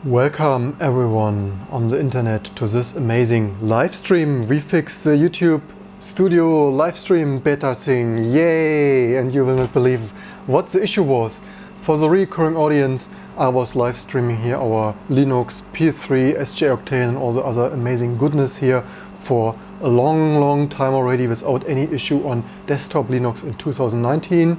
Welcome everyone on the internet to this amazing live stream. We fixed the YouTube Studio live stream beta thing, yay! And you will not believe what the issue was. For the recurring audience, I was live streaming here our Linux, P3, SJ Octane and all the other amazing goodness here for a long time already without any issue on desktop Linux in 2019,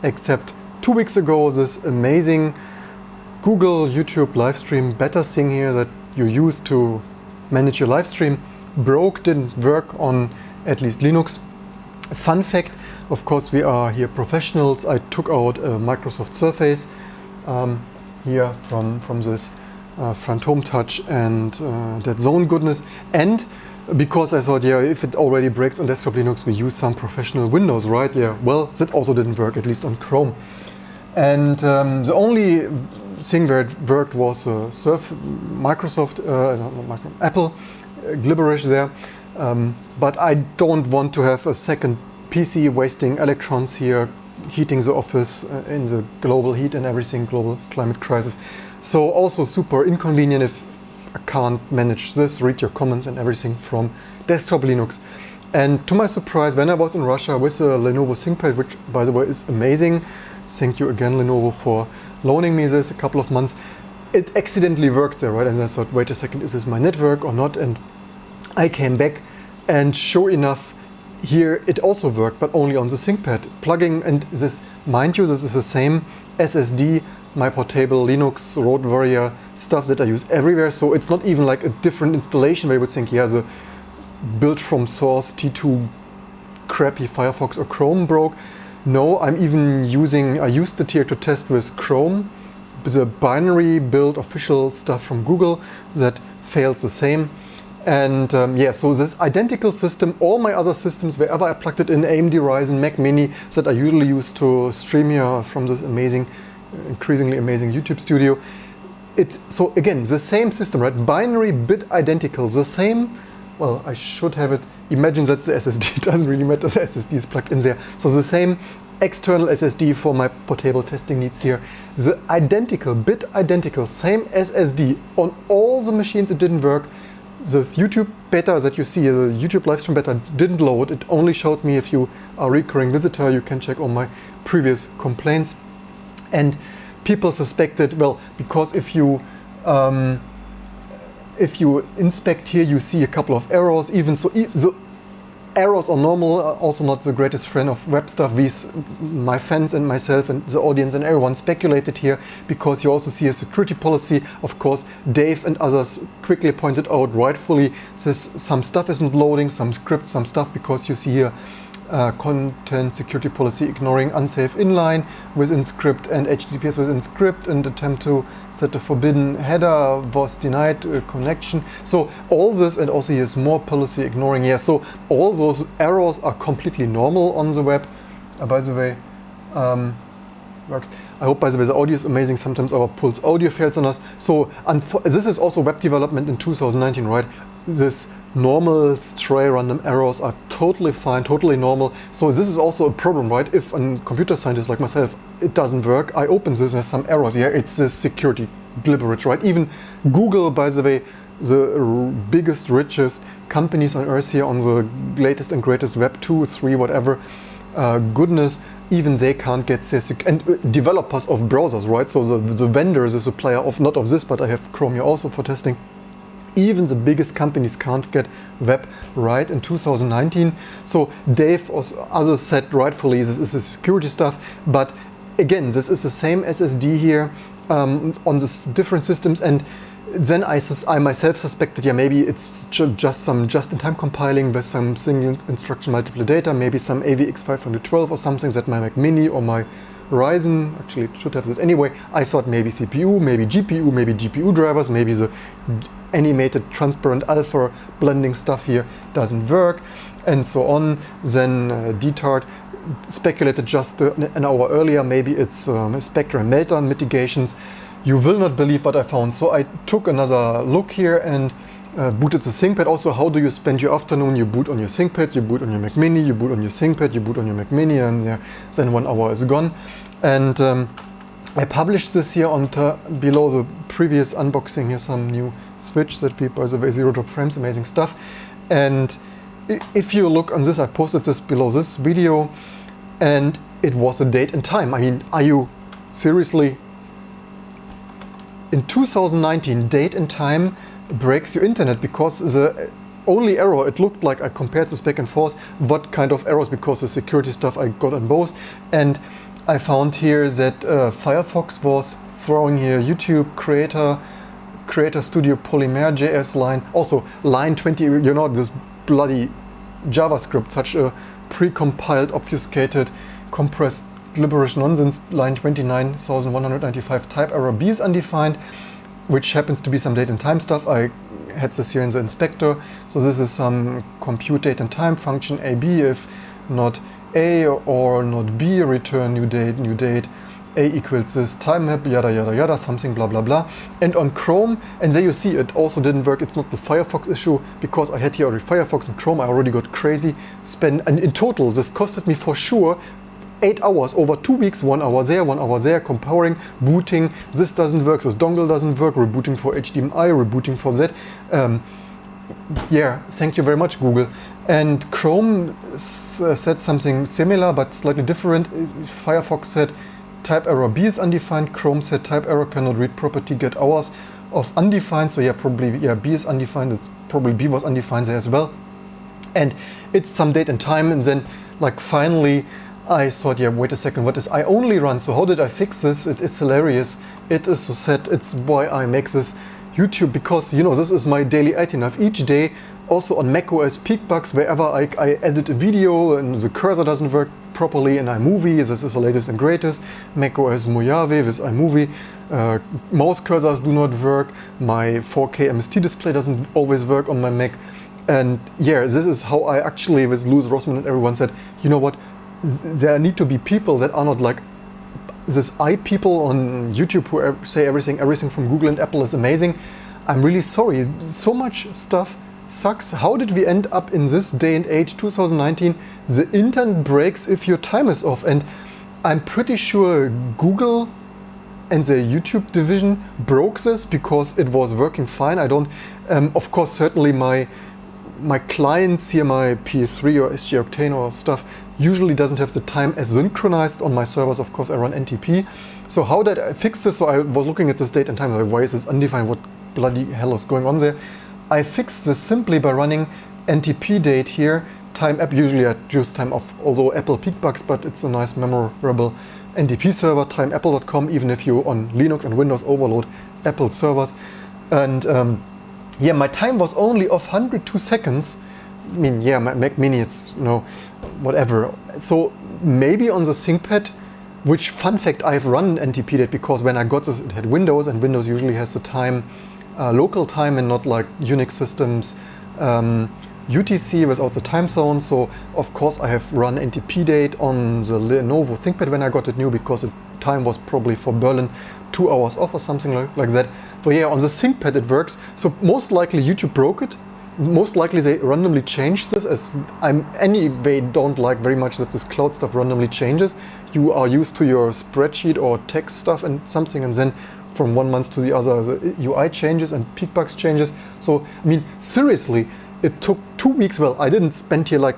except 2 weeks ago this amazing Google YouTube live stream beta thing here that you use to manage your live stream broke, didn't work on at least Linux. Fun fact, of course we are here professionals. I took out a Microsoft Surface here from this Phantom Touch and that Zone goodness, and because I thought, yeah, if it already breaks on desktop Linux, we use some professional Windows, right? Yeah, well, that also didn't work, at least on Chrome. And the only thing where it worked was Microsoft, Apple gibberish there. But I don't want to have a second PC wasting electrons here, heating the office in the global heat and everything, global climate crisis. So also super inconvenient if I can't manage this, read your comments and everything from desktop Linux. And to my surprise, when I was in Russia with the Lenovo ThinkPad, which by the way is amazing, thank you again Lenovo for loaning me this a couple of months, it accidentally worked there, right? And I thought, wait a second, is this my network or not? And I came back and sure enough, here it also worked, but only on the ThinkPad. Plugging, and this, mind you, this is the same SSD, my portable Linux Road Warrior stuff that I use everywhere. So it's not even like a different installation where you would think, yeah, the built from source T2 crappy Firefox or Chrome broke. No, I used it here to test with Chrome, the binary build official stuff from Google that failed the same. And yeah, so this identical system, all my other systems, wherever I plugged it in, AMD Ryzen, Mac Mini, that I usually use to stream here from this amazing, increasingly amazing YouTube studio. So again, the same system, right? Binary bit identical, the same. Well, I should have it. Imagine that the SSD, it doesn't really matter, the SSD is plugged in there. So the same external SSD for my portable testing needs here. The identical, bit identical, same SSD on all the machines. It didn't work. This YouTube beta that you see, the YouTube livestream beta didn't load. It only showed me, if you are a recurring visitor, you can check all my previous complaints. And people suspected, well, because if you inspect here, you see a couple of errors. Even so, the errors are normal, also not the greatest friend of web stuff. My fans and myself and the audience and everyone speculated here, because you also see a security policy. Of course, Dave and others quickly pointed out, rightfully, some stuff isn't loading, some scripts, some stuff, because you see here content security policy ignoring unsafe inline within script and HTTPS within script, and attempt to set a forbidden header was denied connection. So all this, and also here's more policy ignoring here. So all those errors are completely normal on the web. By the way, works. I hope, by the way, the audio is amazing. Sometimes our Pulse audio fails on us. So this is also web development in 2019, right? This normal stray random errors are totally fine, totally normal. So this is also a problem, right? If a computer scientist like myself, it doesn't work, I open this, there's some errors. Yeah, it's this security gibberish, right? Even Google, by the way, the biggest, richest companies on earth here on the latest and greatest Web 2, 3, whatever, goodness, even they can't get this, and developers of browsers, right? So the vendor, the supplier of, not of this, but I have Chrome here also for testing. Even the biggest companies can't get web right in 2019. So Dave or others said rightfully this is a security stuff, but again, this is the same SSD here on this different systems. And then I myself suspected, yeah, maybe it's just some just-in-time compiling with some single instruction multiple data, maybe some AVX 512 or something that my Mac Mini or my Ryzen, actually it should have that anyway. I thought maybe CPU, maybe GPU drivers, maybe the animated transparent alpha blending stuff here doesn't work, and so on. Then DTART speculated just an hour earlier, maybe it's spectrum meltdown mitigations. You will not believe what I found. So I took another look here and booted the ThinkPad. Also, how do you spend your afternoon? You boot on your ThinkPad, you boot on your Mac Mini, you boot on your ThinkPad, you boot on your Mac Mini, and then 1 hour is gone. And I published this here on below the previous unboxing. Here's some new switch that we, by the way, 0 drop frames, amazing stuff. And if you look on this, I posted this below this video, and it was a date and time. I mean, are you seriously? In 2019, date and time breaks your internet, because the only error, it looked like, I compared this back and forth, what kind of errors, because the security stuff I got on both. And I found here that Firefox was throwing here YouTube Creator Studio Polymer JS line, also line 20, you know, this bloody JavaScript, such a precompiled, obfuscated, compressed gibberish nonsense. Line 29,195 type error B is undefined, which happens to be some date and time stuff. I had this here in the inspector. So this is some compute date and time function AB, if not A or not B, return new date, A equals this time map, yada yada yada, something blah blah blah. And on Chrome, and there you see it also didn't work. It's not the Firefox issue, because I had here already Firefox and Chrome. I already got crazy. And in total, this costed me for sure 8 hours over 2 weeks, 1 hour there, 1 hour there, comparing, booting. This doesn't work, this dongle doesn't work, rebooting for HDMI, rebooting for that. Yeah, thank you very much, Google. And Chrome said something similar but slightly different. Firefox said type error B is undefined. Chrome said type error cannot read property get hours of undefined. So yeah, probably yeah, B is undefined. It's probably B was undefined there as well. And it's some date and time, and then like finally I thought, yeah, wait a second, what is I only run? So how did I fix this? It is hilarious. It is so sad. It's why I make this YouTube, because you know this is my daily item of each day. Also on macOS Peakbugs, wherever I edit a video and the cursor doesn't work properly in iMovie, this is the latest and greatest. macOS Mojave with iMovie, mouse cursors do not work. My 4K MST display doesn't always work on my Mac. And yeah, this is how I actually, with Louis Rossmann and everyone, said, you know what, there need to be people that are not like this people on YouTube who say everything from Google and Apple is amazing. I'm really sorry, so much stuff sucks. How did we end up in this day and age, 2019? The internet breaks if your time is off, and I'm pretty sure Google and the YouTube division broke this because it was working fine. I don't, of course, certainly my clients here, my PS3 or SG Octane or stuff, usually doesn't have the time as synchronized on my servers. Of course, I run NTP. So how did I fix this? So I was looking at this date and time, like, why is this undefined? What bloody hell is going on there? I fixed this simply by running NTP date here, time app. Usually I use time off, although Apple Peakbugs, but it's a nice memorable NTP server, timeapple.com, even if you on Linux and Windows overload Apple servers. And yeah, my time was only off 102 seconds. I mean, yeah, my Mac Mini, it's, you know, whatever. So maybe on the ThinkPad, which, fun fact, I've run NTP date, because when I got this, it had Windows, and Windows usually has the time, local time, and not like Unix systems, UTC without the time zone. So of course I have run NTP date on the Lenovo ThinkPad when I got it new, because the time was probably for Berlin 2 hours off or something like that. But yeah, on the ThinkPad it works. So most likely YouTube broke it. Most likely they randomly changed this, as I'm anyway don't like very much that this cloud stuff randomly changes. You are used to your spreadsheet or text stuff and something, and then from 1 month to the other the UI changes and Peakbugs changes. So I mean, seriously, it took 2 weeks. Well, I didn't spend here like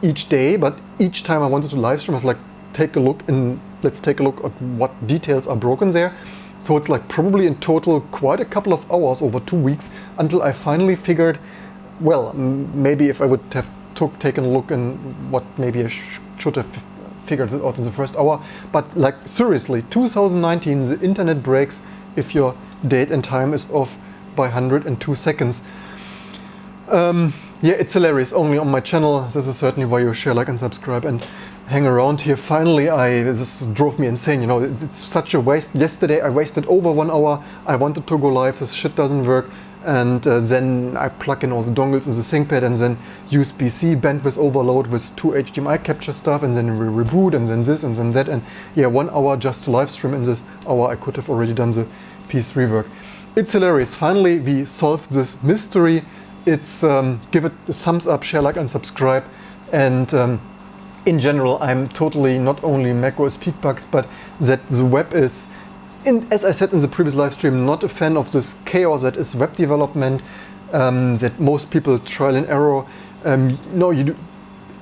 each day, but each time I wanted to live stream, I was like, take a look and let's take a look at what details are broken there. So it's like probably in total quite a couple of hours over 2 weeks until I finally figured, well, maybe if I would have taken a look and what maybe I should have figured it out in the first hour. But like seriously, 2019, the internet breaks if your date and time is off by 102 seconds. Yeah, it's hilarious. Only on my channel. This is certainly why you share, like, and subscribe and hang around here. Finally, this drove me insane. You know, it's such a waste. Yesterday I wasted over 1 hour. I wanted to go live. This shit doesn't work. And then I plug in all the dongles in the ThinkPad, and then USB-C bandwidth overload with 2 HDMI capture stuff, and then reboot, and then this, and then that. And yeah, 1 hour just to live stream. In this hour I could have already done the PS3 work. It's hilarious. Finally, we solved this mystery. It's give it a thumbs up, share, like, and subscribe. And in general, I'm totally not only macOS Peakbugs, but that the web is as I said in the previous live stream, not a fan of this chaos that is web development, that most people trial and error. No, you do.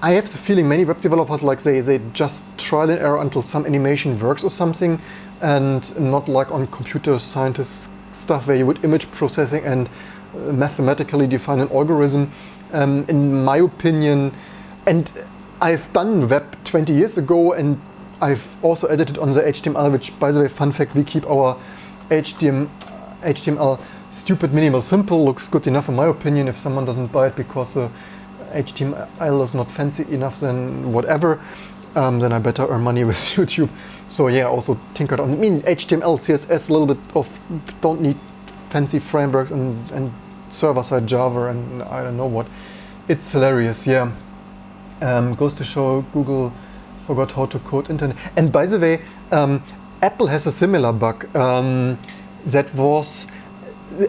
I have the feeling many web developers, like they just trial and error until some animation works or something, and not like on computer scientist stuff where you would image processing and mathematically define an algorithm. In my opinion, and I've done web 20 years ago, and I've also edited on the HTML, which, by the way, fun fact, we keep our HTML stupid, minimal, simple. Looks good enough in my opinion. If someone doesn't buy it because the HTML is not fancy enough, then whatever. Then I better earn money with YouTube. So yeah, also tinkered on. I mean, HTML, CSS, a little bit of, don't need fancy frameworks and server-side Java and I don't know what. It's hilarious, yeah. Goes to show Google forgot how to code internet. And by the way, Apple has a similar bug. That was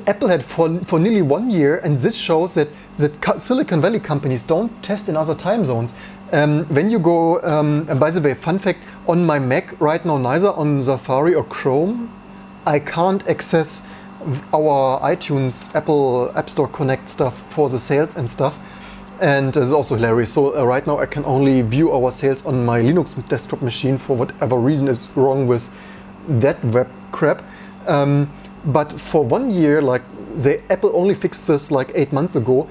Apple had for nearly 1 year, and this shows that Silicon Valley companies don't test in other time zones. When you go, and by the way, fun fact, on my Mac right now, neither on Safari or Chrome, I can't access our iTunes, Apple App Store Connect stuff for the sales and stuff. And it's also hilarious. So right now I can only view our sales on my Linux desktop machine for whatever reason is wrong with that web crap. But for 1 year, like Apple only fixed this like 8 months ago.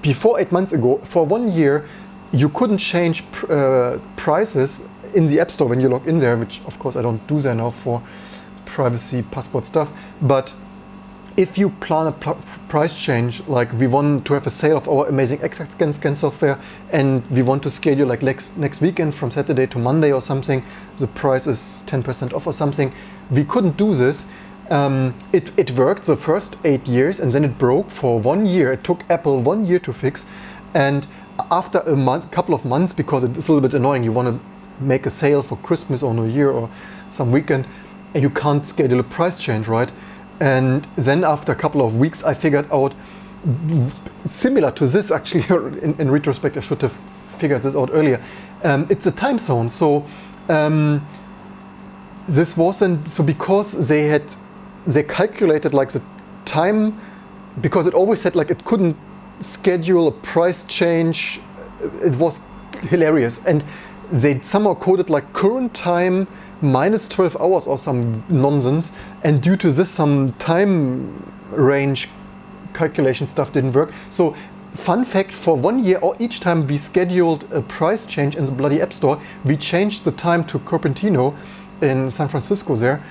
Before 8 months ago, for 1 year, you couldn't change prices in the App Store when you log in there, which of course I don't do there now for privacy passport stuff. But if you plan a price change, like we want to have a sale of our amazing exact scan software, and we want to schedule like next weekend from Saturday to Monday or something, the price is 10% off or something. We couldn't do this. It worked the first 8 years, and then it broke for 1 year. It took Apple 1 year to fix, and after a couple of months, because it's a little bit annoying, you want to make a sale for Christmas or New Year or some weekend, and you can't schedule a price change, right? And then after a couple of weeks, I figured out, similar to this actually, in retrospect, I should have figured this out earlier. It's a time zone. So this wasn't, so because they calculated like the time, because it always said like it couldn't schedule a price change. It was hilarious. And they somehow coded like current time minus 12 hours or some nonsense, and due to this some time range calculation stuff didn't work. So fun fact, for 1 year, or each time we scheduled a price change in the bloody App Store, we changed the time to Cupertino in San Francisco there,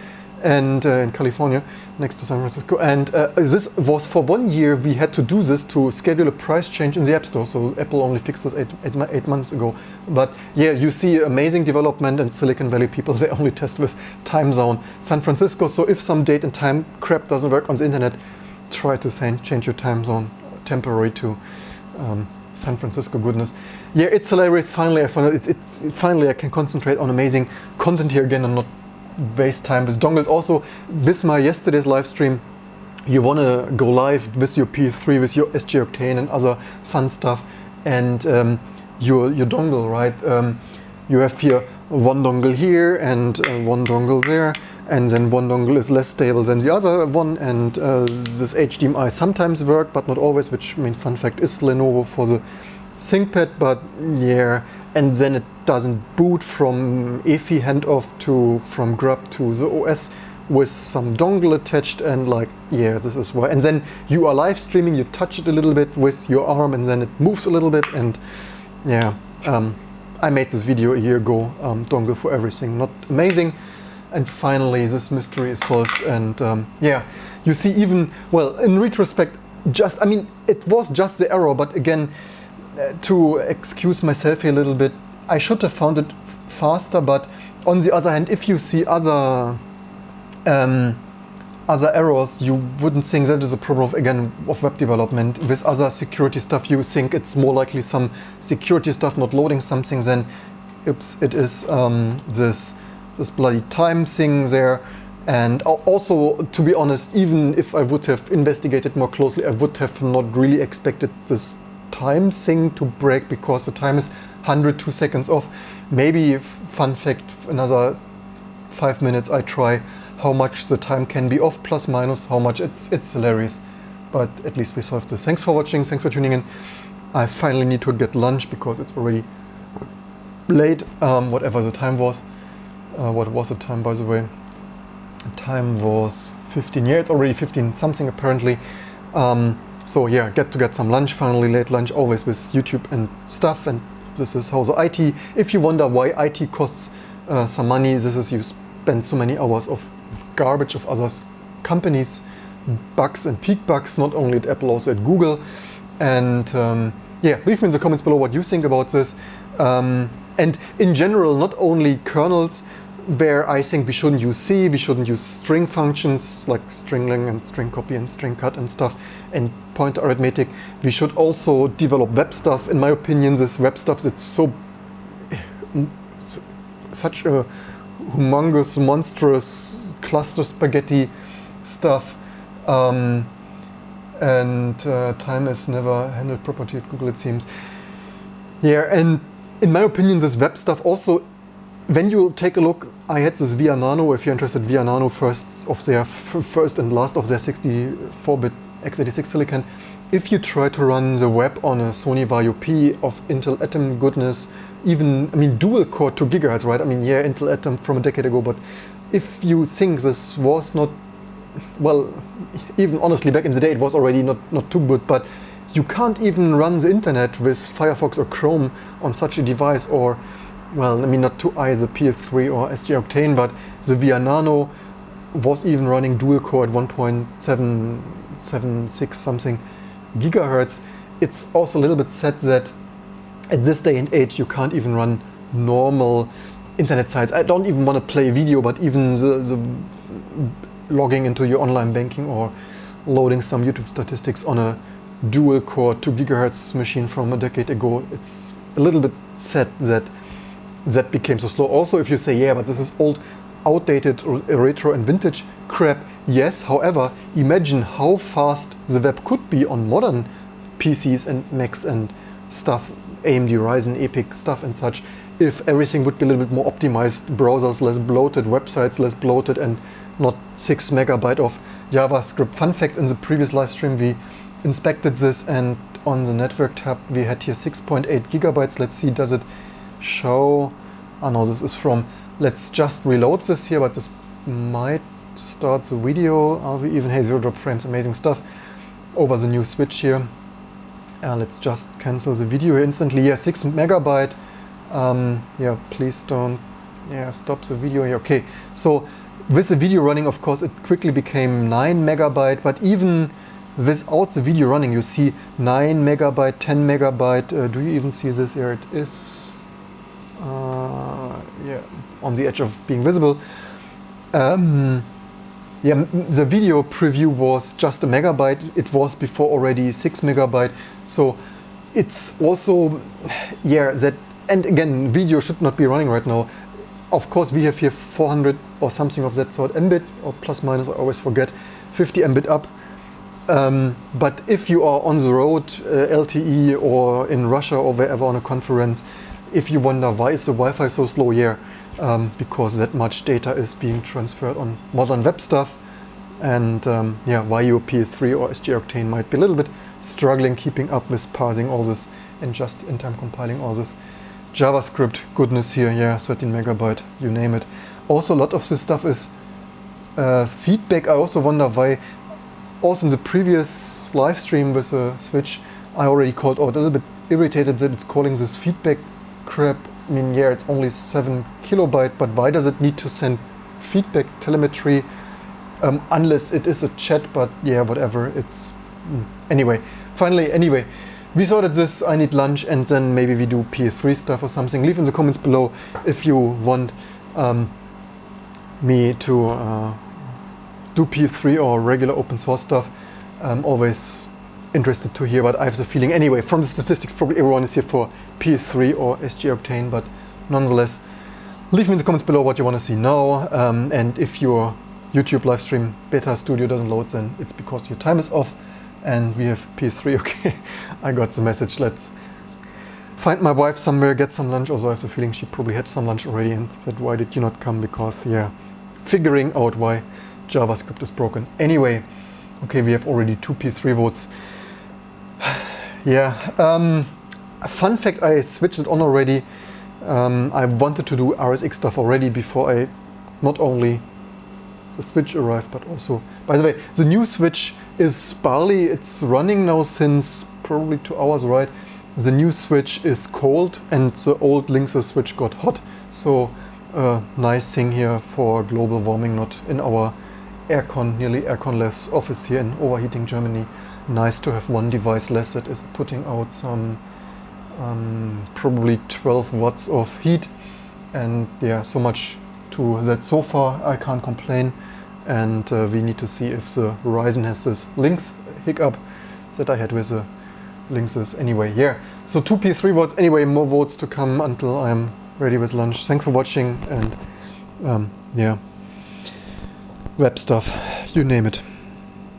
and in California, next to San Francisco. And this was for 1 year, we had to do this to schedule a price change in the App Store. So Apple only fixed this eight months ago. But yeah, you see amazing development, and Silicon Valley people, they only test with time zone San Francisco. So if some date and time crap doesn't work on the internet, try to change your time zone temporary to San Francisco goodness. Yeah, it's hilarious. Finally, I found it. Finally, I can concentrate on amazing content here again and not waste time with dongles. Also, with my yesterday's live stream, you want to go live with your P3, with your SG Octane and other fun stuff, and your dongle, right? You have here one dongle here and one dongle there, and then one dongle is less stable than the other one, and this HDMI sometimes work, but not always, which, I mean, fun fact, is Lenovo for the ThinkPad, but yeah, and then it doesn't boot from EFI handoff from grub to the OS with some dongle attached, and like, yeah, this is why. And then you are live streaming, you touch it a little bit with your arm, and then it moves a little bit, and yeah, I made this video a year ago, dongle for everything, not amazing. And finally, this mystery is solved, and yeah, you see, even, well, in retrospect, I mean, it was just the error, but again, to excuse myself here a little bit, I should have found it faster. But on the other hand, if you see other errors, you wouldn't think that is a problem of web development. With other security stuff, you think it's more likely some security stuff not loading something, then oops, it is this bloody time thing there. And also, to be honest, even if I would have investigated more closely, I would have not really expected this time thing to break, because the time is 102 seconds off. Maybe, fun fact, another 5 minutes I try how much the time can be off, plus minus, how much. It's hilarious. But at least we solved this. Thanks for watching, thanks for tuning in. I finally need to get lunch because it's already late, whatever the time was. What was the time, by the way? The time was 15, yeah, it's already 15 something apparently. So yeah, get some lunch, finally late lunch, always with YouTube and stuff, and this is how the IT, if you wonder why IT costs some money, this is you spend so many hours of garbage of others companies, bugs and peak bugs, not only at Apple, also at Google. And yeah, leave me in the comments below what you think about this. And in general, not only kernels, where I think we shouldn't use C, we shouldn't use string functions like stringling and string copy and string cut and stuff, and pointer arithmetic. We should also develop web stuff. In my opinion, this web stuff is such a humongous, monstrous cluster spaghetti stuff. And time is never handled properly at Google, it seems. Yeah, and in my opinion, this web stuff also, when you take a look, I had this VIA Nano, if you're interested, VIA Nano first and last of their 64-bit x86 silicon. If you try to run the web on a Sony Vario P of Intel Atom goodness, even, I mean, dual core 2 GHz, right? I mean, yeah, Intel Atom from a decade ago, but if you think this was not, well, even honestly, back in the day, it was already not too good, but you can't even run the internet with Firefox or Chrome on such a device, or, well, I mean, not to either PS3 or SG Octane, but the VIA Nano was even running dual core at 1.776 something gigahertz. It's also a little bit sad that at this day and age you can't even run normal internet sites. I don't even want to play video, but even the logging into your online banking or loading some YouTube statistics on a dual core 2 GHz machine from a decade ago, it's a little bit sad that that became so slow. Also, if you say, yeah, but this is old, outdated, retro and vintage crap, yes, however, imagine how fast the web could be on modern PCs and Macs and stuff, AMD Ryzen, EPIC stuff and such, if everything would be a little bit more optimized, browsers less bloated, websites less bloated, and not 6 megabyte of JavaScript. Fun fact, in the previous live stream we inspected this, and on the network tab we had here 6.8 gigabytes. Let's see, does it show? Oh no, this is from, let's just reload this here, but this might start the video. Are we even, hey, 0 drop frames, amazing stuff over the new switch here. Let's just cancel the video here instantly. Yeah, 6 megabyte. Yeah, please don't, yeah, stop the video here. Okay, so with the video running, of course, it quickly became 9 megabyte, but even without the video running, you see 9 megabyte, 10 megabyte. Do you even see this? Here it is. Yeah, on the edge of being visible. Yeah, the video preview was just a megabyte. It was before already 6 megabyte. So it's also, yeah, that, and again, video should not be running right now. Of course, we have here 400 or something of that sort Mbit, or plus minus, I always forget, 50 Mbit up. But if you are on the road, LTE, or in Russia or wherever on a conference, if you wonder why is the Wi-Fi so slow, yeah, because that much data is being transferred on modern web stuff, and yeah, why your PS3 or SG Octane might be a little bit struggling keeping up with parsing all this and just in time compiling all this JavaScript goodness here. Yeah, 13 megabyte, you name it. Also, a lot of this stuff is feedback. I also wonder why. Also, in the previous live stream with the Switch, I already called out, a little bit irritated that it's calling this feedback crap. I mean, yeah, it's only 7 kilobyte, but why does it need to send feedback telemetry unless it is a chat? But yeah, whatever, it's anyway. Finally, anyway, we sorted this. I need lunch, and then maybe we do PS3 stuff or something. Leave in the comments below if you want me to do PS3 or regular open source stuff. I'm always interested to hear, but I have the feeling anyway, from the statistics, probably everyone is here for PS3 or SG Octane, but nonetheless, leave me in the comments below what you want to see now, and if your YouTube live stream beta studio doesn't load, then it's because your time is off, and we have PS3. Okay, I got the message. Let's find my wife somewhere, get some lunch. Also, I have the feeling she probably had some lunch already and said, why did you not come? Because, yeah, figuring out why JavaScript is broken. Anyway, okay, we have already 2 P3 votes. Yeah, a fun fact, I switched it on already. I wanted to do RSX stuff already before I, not only the switch arrived, but also, by the way, the new switch is barely, it's running now since probably 2 hours, right? The new switch is cold and the old Linksys switch got hot. So nice thing here for global warming, not in our aircon, nearly aircon-less office here in overheating Germany. Nice to have one device less that is putting out some probably 12 watts of heat. And yeah, so much to that so far. I can't complain. And we need to see if the Ryzen has this Lynx hiccup that I had with the Linksys. Anyway, yeah, so 2 P3 votes. Anyway, more votes to come until I'm ready with lunch. Thanks for watching, and yeah, web stuff, you name it.